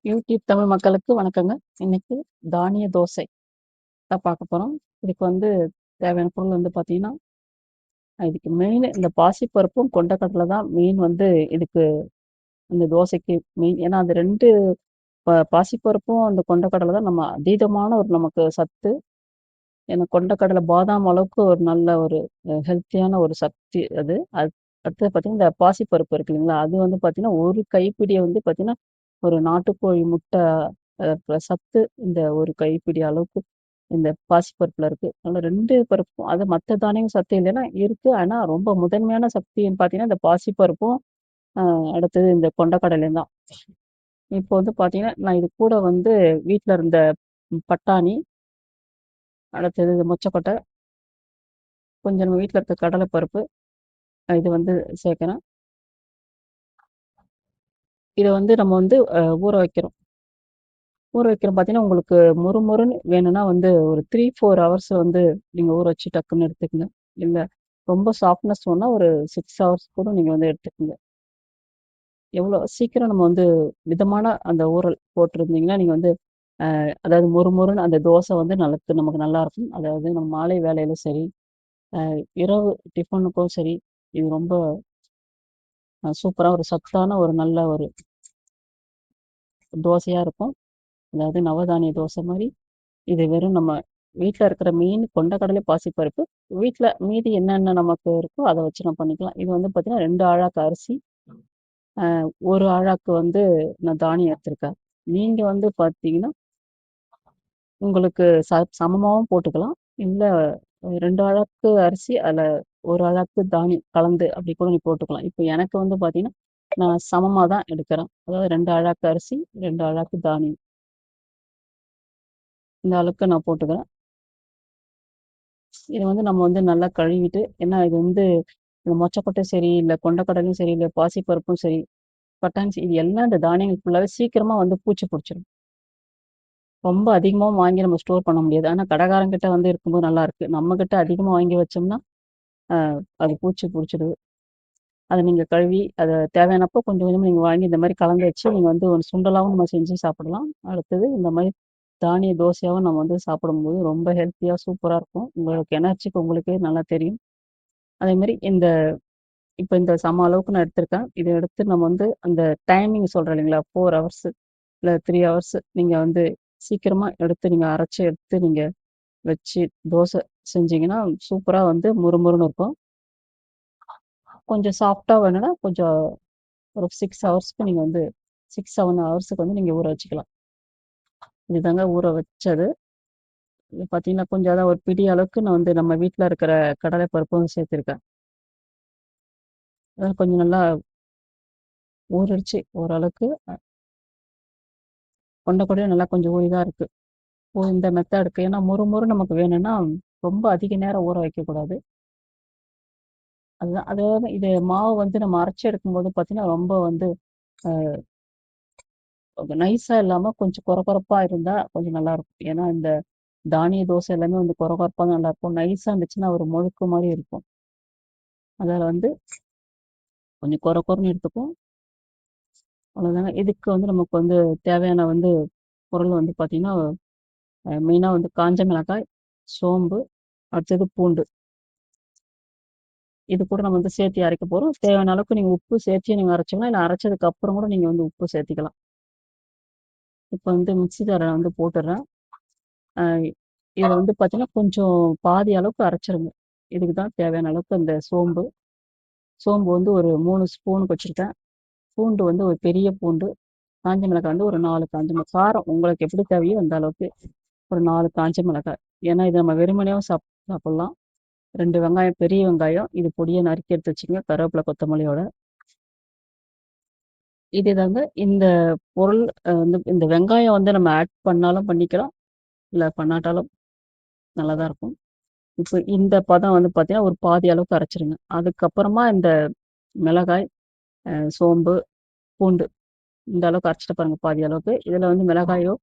YouTube Tamil மக்களுக்கு வணக்கங்க. இன்னைக்கு தானிய தோசை தான் பார்க்க போறோம். இதுக்கு வந்து தேவையான பொருள் வந்து பார்த்தீங்கன்னா, இதுக்கு மெயின் இந்த பாசிப்பருப்பும், கொண்டைக்கடல தான் மெயின் வந்து இதுக்கு இந்த தோசைக்கு மெயின். ஏன்னா, அது 2 பாசிப்பருப்பும், அந்த கொண்டைக்கடல தான் நம்ம அதீதமான ஒரு நமக்கு சத்து. ஏன்னா கொண்டைக்கடலை பாதாம் அளவுக்கு ஒரு நல்ல ஒரு ஹெல்த்தியான ஒரு சக்தி அது. அடுத்தது பார்த்தீங்கன்னா, இந்த பாசிப்பருப்பு இருக்கு இல்லைங்களா? அது வந்து பார்த்தீங்கன்னா, ஒரு கைப்பிடிய வந்து பார்த்தீங்கன்னா, ஒரு நாட்டுக்கோழி முட்டை சத்து இந்த ஒரு கைப்பிடி அளவுக்கு இந்த பாசிப்பருப்புல இருக்கு. அதனால 2 பருப்பும் அது மத்த தானியம் சத்து இல்லைன்னா இருக்கு. ஆனா ரொம்ப முதன்மையான சக்தின்னு பார்த்தீங்கன்னா, இந்த பாசிப்பருப்பும், அ அடுத்தது இந்த கொண்டைக்கடலையும் தான். இப்போ வந்து பார்த்தீங்கன்னா, நான் இது கூட வந்து வீட்ல இருந்த பட்டாணி, அடுத்தது மொச்சக்கொட்டை, கொஞ்சம் நம்ம வீட்ல இருக்க கடலை பருப்பு இது வந்து சேர்க்கிறேன். இத வந்து நம்ம வந்து ஊற வைக்கிறோம். ஊற வைக்கிறோம் பார்த்தீங்கன்னா, உங்களுக்கு மொறுமொறுன்னு வேணும்னா வந்து ஒரு 3, 4 ஹவர்ஸ் வந்து நீங்க ஊற வச்சு டக்குன்னு எடுத்துக்கங்க. இல்ல ரொம்ப சாஃப்ட்னஸ் வேணும்னா ஒரு 6 ஹவர்ஸ் கூட நீங்க வந்து எடுத்துக்கங்க. எவ்வளோ சீக்கிரம் நம்ம வந்து மிதமான அந்த ஊறல் போட்டிருந்தீங்கன்னா, நீங்க வந்து அதாவது மொறுமொறுன்னு அந்த தோசை வந்து நமக்கு நல்லாயிருக்கும். அதாவது நம்ம மாலை வேளையில சரி, இரவு டிஃபனுக்கும் சரி, இது ரொம்ப சூப்பரா ஒரு சத்தான ஒரு நல்ல ஒரு தோசையா இருக்கும். அதாவது நவதானிய தோசை மாரி. இது வெறும் நம்ம வீட்ல இருக்கிற மெயின் கொண்டைக்கடலை, பாசிப்பருப்பு. வீட்ல மீதி என்னென்ன நமக்கு இருக்கோ அத வச்சு நம்ம பண்ணிக்கலாம். இது வந்து பார்த்தீங்கன்னா 2 ஆழாக்கு அரிசி, 1 ஆழாக்கு வந்து நான் தானியம் எடுத்திருக்கேன். நீங்க வந்து பார்த்தீங்கன்னா, உங்களுக்கு சமமாவும் போட்டுக்கலாம். இல்ல 2 ஆழாக்கு அரிசி, அதுல 1 ஆழாக்கு தானியம் கலந்து அப்படி கூட நீ போட்டுக்கலாம். இப்ப எனக்கு வந்து பார்த்தீங்கன்னா, நான் சமமா தான் எடுக்கிறேன். அதாவது 2 ஆழாக்கு அரிசி, 2 ஆழாக்கு தானியம். இந்த அளவுக்கு நான் போட்டுக்கிறேன். இத வந்து நம்ம வந்து நல்லா கழுவிட்டு ஏன்னா இது வந்து இந்த மொச்சக்கொட்டையும் சரி, இல்ல கொண்டைக்கடலையும் சரி, இல்ல பாசிப்பருப்பும் சரி, பட்டாணி இது எல்லாம் இந்த தானியங்கள் ஃபுல்லாவே சீக்கிரமா வந்து பூச்சி புடிச்சிரும். ரொம்ப அதிகமாவும் வாங்கி நம்ம ஸ்டோர் பண்ண முடியாது. ஆனா கடைக்காரங்கிட்ட வந்து இருக்கும்போது நல்லாருக்கு. நம்மகிட்ட அதிகமா வாங்கி வச்சோம்னா, அ அது பூச்சி புடிச்சிடுது. அத நீங்க கழுவி, அத தேவையானப்போ கொஞ்சம் கொஞ்சமா நீங்க வாங்கி இந்த மாரி கலந்து வச்சு, நீங்க வந்து ஒரு சுண்டலாவும் நம்ம செஞ்சு சாப்பிடலாம். அடுத்தது இந்த மாரி தானிய தோசையாவும் நம்ம வந்து சாப்பிடும்போது ரொம்ப ஹெல்த்தியா சூப்பரா இருக்கும். உங்களுக்கு எனர்ஜிக்கு உங்களுக்கே நல்லா தெரியும். அதேமாரி இப்ப இந்த சம அளவுக்கு நான் எடுத்திருக்கேன். இத எடுத்து நம்ம வந்து அந்த டைமிங் சொல்றேன் இல்லைங்களா? 4 ஹவர்ஸ் இல்ல 3 ஹவர்ஸ் நீங்க வந்து சீக்கிரமா எடுத்து நீங்க அரைச்சு எடுத்து நீங்க வச்சு தோசை செஞ்சீங்கன்னா, சூப்பரா வந்து மொறுமொறுன்னு இருக்கும். கொஞ்சம் சாஃப்ட்டா வேணும்னா, கொஞ்சம் ஒரு 6 ஹவர்ஸ்க்கு நீங்க வந்து 6, 7 ஹவர்ஸ்க்கு வந்து நீங்க ஊற வச்சுக்கலாம். இதுதாங்க ஊற வச்சது. இது பார்த்தீங்கன்னா, கொஞ்சம் அதான் ஒரு பிடி அளவுக்கு நான் வந்து நம்ம வீட்ல இருக்கிற கடலை பருப்பும் சேர்த்துருக்கேன். அதான் கொஞ்சம் நல்லா ஊறிடுச்சு ஓரளவுக்கு. கொண்ட கொடையும் நல்லா கொஞ்சம் ஊறி தான் இருக்கு. ஓ! இந்த மெத்தடுக்கு ஏன்னா மொறு நமக்கு வேணும்னா, ரொம்ப அதிக நேரம் ஊற வைக்கக்கூடாது. அதுதான் அதாவது இது மாவு வந்து நம்ம அரைச்சு எடுக்கும்போது பார்த்தீங்கன்னா, ரொம்ப வந்து நைஸா இல்லாம கொஞ்சம் கொர கொரப்பா இருந்தா கொஞ்சம் நல்லாயிருக்கும். ஏன்னா, இந்த தானிய தோசை எல்லாமே வந்து கொர கொரப்பா தான் நல்லாயிருக்கும். நைஸா இருந்துச்சுன்னா ஒரு முழுக்கு மாரி இருக்கும். அதால வந்து கொஞ்சம் கொர கொரன்னு எடுத்துக்கும். அவ்வளோதாங்க. இதுக்கு வந்து நமக்கு வந்து தேவையான வந்து பொருள் வந்து பார்த்தீங்கன்னா, மெயினா வந்து காஞ்ச மிளகாய், சோம்பு, அடுத்தது பூண்டு. இது கூட நம்ம வந்து சேர்த்து அரைக்க போறோம். தேவையான அளவுக்கு நீங்க உப்பு சேர்த்து நீங்க அரைச்சுக்கலாம். இல்ல அரைச்சதுக்கு அப்புறம் கூட நீங்க வந்து உப்பு சேர்த்துக்கலாம். இப்ப வந்து மிக்ஸி ஜார்ல வந்து போட்டுறேன். அ இத வந்து பார்த்தீங்கன்னா, கொஞ்சம் பாதி அளவுக்கு அரைச்சிருங்க. இதுக்கு தான் தேவையான அளவுக்கு அந்த சோம்பு. சோம்பு வந்து ஒரு 3 ஸ்பூனுக்கு வச்சிருக்கேன். பூண்டு வந்து ஒரு பெரிய பூண்டு. காஞ்ச மிளகாய் வந்து ஒரு 4 காஞ்ச மிளகாய். காரம் உங்களுக்கு எப்படி தேவையோ அந்த அளவுக்கு ஒரு 4 காஞ்ச மிளகாய். ஏன்னா, இத நம்ம வெறுமனேவும் சாப்பிடலாம். 2 வெங்காயம், பெரிய வெங்காயம். இது பொடியா நறுக்கி எடுத்து வச்சுக்கங்க. கருவேப்பில, கொத்தமல்லியோட. இதேதாங்க இந்த பொருள் வந்து இந்த வெங்காயம் வந்து நம்ம ஆட் பண்ணாலும் பண்ணிக்கலாம். இல்ல பண்ணாட்டாலும் நல்லா தான் இருக்கும். இப்ப இந்த பதம் வந்து பார்த்தீங்கன்னா, ஒரு பாதி அளவுக்கு அரைச்சுருங்க. அதுக்கப்புறமா இந்த மிளகாய், சோம்பு, பூண்டு இந்த அளவுக்கு அரைச்சுட்டு பாருங்க பாதி அளவுக்கு. இதுல வந்து மிளகாயோ,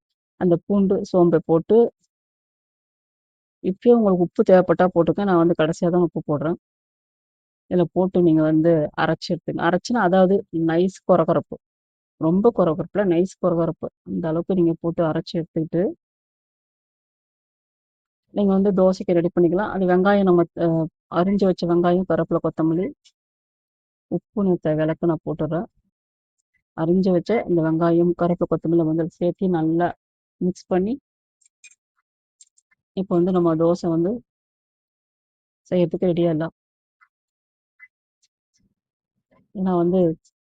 அந்த பூண்டு, சோம்ப போட்டு இப்பயும் உங்களுக்கு உப்பு தேவைப்பட்டா போட்டுக்கங்க. நான் வந்து கடைசியா தான் உப்பு போடுறேன். இதில போட்டு நீங்க வந்து அரைச்சு எடுத்துங்க. அரைச்சுன்னா அதாவது நைஸ் கொரகொரப்பு. ரொம்ப கொரகொரப்புல, நைஸ் கொரகொரப்பு. அந்த அளவுக்கு நீங்க போட்டு அரைச்சு எடுத்துக்கிட்டு, நீங்க வந்து தோசைக்கு ரெடி பண்ணிக்கலாம். அது வெங்காயம் நம்ம அரிஞ்சு வச்ச வெங்காயம், கருவேப்பில, கொத்தமல்லி, உப்பு தேவையான அளவுக்கு நான் போட்டுடுறேன். அரிஞ்சு வச்ச இந்த வெங்காயம், கருவேப்பில, கொத்தமல்லி வந்து சேர்த்து நல்லா மிக்ஸ் பண்ணி, இப்போ வந்து நம்ம தோசை வந்து செய்யறதுக்கு ரெடியாயிடலாம். ஏன்னா வந்து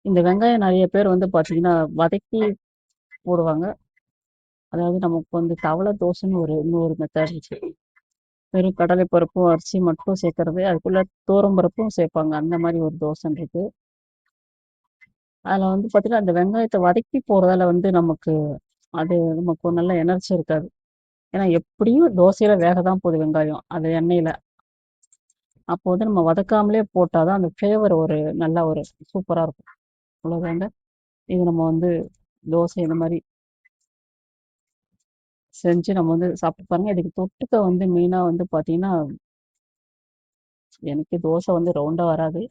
இந்த வெங்காயம் நெறைய பேர் வந்து பார்த்தீங்கன்னா, வதக்கி போடுவாங்க. அதாவது நமக்கு வந்து தவள தோசைன்னு இன்னொரு மெத்தட் இருக்கு. வெறும் கடலை பருப்பும், அரிசி மட்டும் சேர்க்கறது. அதுக்குள்ள துவரம் பருப்பும் சேர்ப்பாங்க. அந்த மாரி ஒரு தோசைன்னு இருக்கு. அதுல வந்து பார்த்தீங்கன்னா, அந்த வெங்காயத்த வதக்கி போடுறதால வந்து நமக்கு ஒரு நல்ல எனர்ஜி இருக்காது. ஏன்னா எப்படியும் தோசையில வேக தான் போகுது வெங்காயம். அது எண்ணெயில. அப்போ வந்து நம்ம வதக்காமலே போட்டா தான் அந்த ஃப்ளேவர் நல்ல ஒரு சூப்பரா இருக்கும். அவ்வளோதாங்க. இது நம்ம வந்து தோசை இந்த மாரி செஞ்சு நம்ம வந்து சாப்பிட்டு பாருங்க. இதுக்கு தொட்டுக்க வந்து மெயினா வந்து பார்த்தீங்கன்னா, எனக்கு தோசை வந்து ரவுண்டா வராது.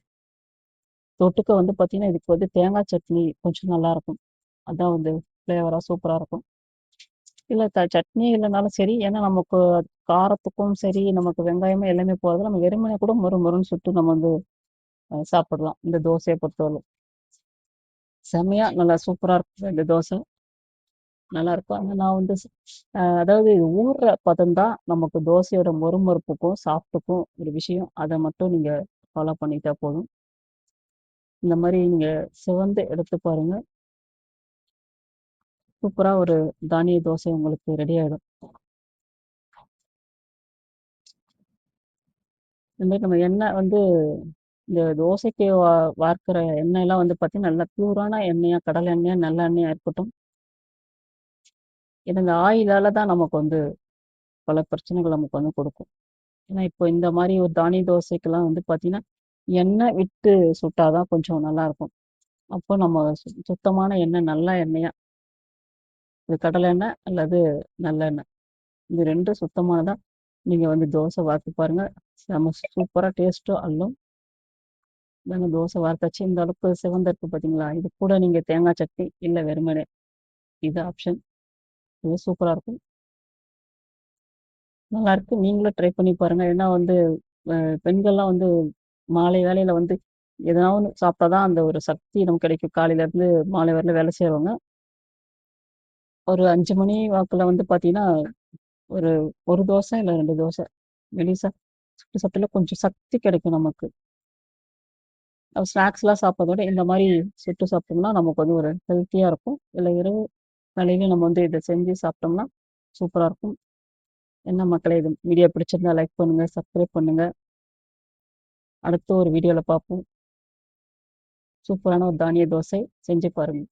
தொட்டுக்க வந்து பார்த்தீங்கன்னா, இதுக்கு வந்து தேங்காய் சட்னி கொஞ்சம் நல்லாருக்கும். அதான் வந்து ஃப்ளேவரா சூப்பரா இருக்கும். இல்ல சட்னி இல்லனாலும் சரி, ஏன்னா நமக்கு காரத்துக்கும் சரி, நமக்கு வெங்காயமும் எல்லாமே போறது. நம்ம வெறுமனே கூட மொறு மொறுன்னு சுட்டு நம்ம வந்து சாப்பிடலாம். இந்த தோசைய பொறுத்தவரையிலும். செம்மையா நல்லா சூப்பரா இருக்கும் இந்த தோசை. நல்லாருக்கும். ஆனா நான் வந்து அதாவது ஊறுற பதம் தான் நமக்கு தோசையோட மொறுமொறுப்புக்கும், சாஃப்ட்டுக்கும் ஒரு விஷயம். அத மட்டும் நீங்க ஃபாலோ பண்ணிக்கிட்டா போதும். இந்த மாரி நீங்க சிவந்து எடுத்து பாருங்க. சூப்பரா ஒரு தானிய தோசை உங்களுக்கு ரெடி ஆயிடும். இந்த மாரி நம்ம எண்ணெய் வந்து இந்த தோசைக்கு வார்க்கிற எண்ணெயெல்லாம் வந்து பார்த்தீங்கன்னா, நல்லா பியூரான எண்ணெயா, கடலை எண்ணெயா, நல்லெண்ணெயா இருக்கட்டும். ஏன்னா இந்த ஆயிலால தான் நமக்கு வந்து பல பிரச்சனைகள் நமக்கு வந்து கொடுக்கும். ஏன்னா இப்போ இந்த மாரி ஒரு தானிய தோசைக்கெல்லாம் வந்து பார்த்தீங்கன்னா, எண்ணெய் விட்டு சுட்டா தான் கொஞ்சம் நல்லாயிருக்கும். அப்போ நம்ம சுத்தமான எண்ணெய், நல்ல எண்ணெயா, இது கடலை எண்ணெய் அல்லது நல்லெண்ணெய். இது 2ம் சுத்தமானதா நீங்க வந்து தோசை வார்த்து பாருங்க. செம சூப்பரா டேஸ்ட்டும் அல்லும். இந்தாங்க தோசை வார்த்தாச்சு. இந்த அளவுக்கு சிவந்திருக்கு பார்த்தீங்களா? இது கூட நீங்க தேங்காய் சட்னி, இல்ல வெறுமனே இது ஆப்ஷன். இது சூப்பரா இருக்கும். நல்லாயிருக்கு. நீங்களும் ட்ரை பண்ணி பாருங்க. ஏன்னா வந்து அ பெண்கள்லாம் வந்து மாலை வேளையில வந்து எதனா ஒண்ணு சாப்பிட்டா தான் அந்த ஒரு சக்தி நமக்கு கிடைக்கும். காலையிலேருந்து மாலை வரையில வேலை செய்றவங்க. ஒரு 5 மணி வாக்குல வந்து பார்த்தீங்கன்னா, ஒரு 1 தோசை இல்ல 2 தோசை மெலிசா சுட்டு சாப்பிட்டாலே கொஞ்சம் சக்தி கிடைக்கும் நமக்கு. ஸ்நாக்ஸ்லாம் சாப்பிடுறத விட இந்த மாரி சுட்டு சாப்பிட்டோம்னா, நமக்கு வந்து ஒரு ஹெல்த்தியா இருக்கும். இல்ல இரவு வேளையில நம்ம வந்து இத செஞ்சு சாப்பிட்டோம்னா, சூப்பரா இருக்கும். என்ன மக்களே இது வீடியோ பிடிச்சிருந்தா லைக் பண்ணுங்க, சப்ஸ்கிரைப் பண்ணுங்க. அடுத்த ஒரு வீடியோல பார்ப்போம். சூப்பரான ஒரு தானிய தோசை செஞ்சு பாருங்க.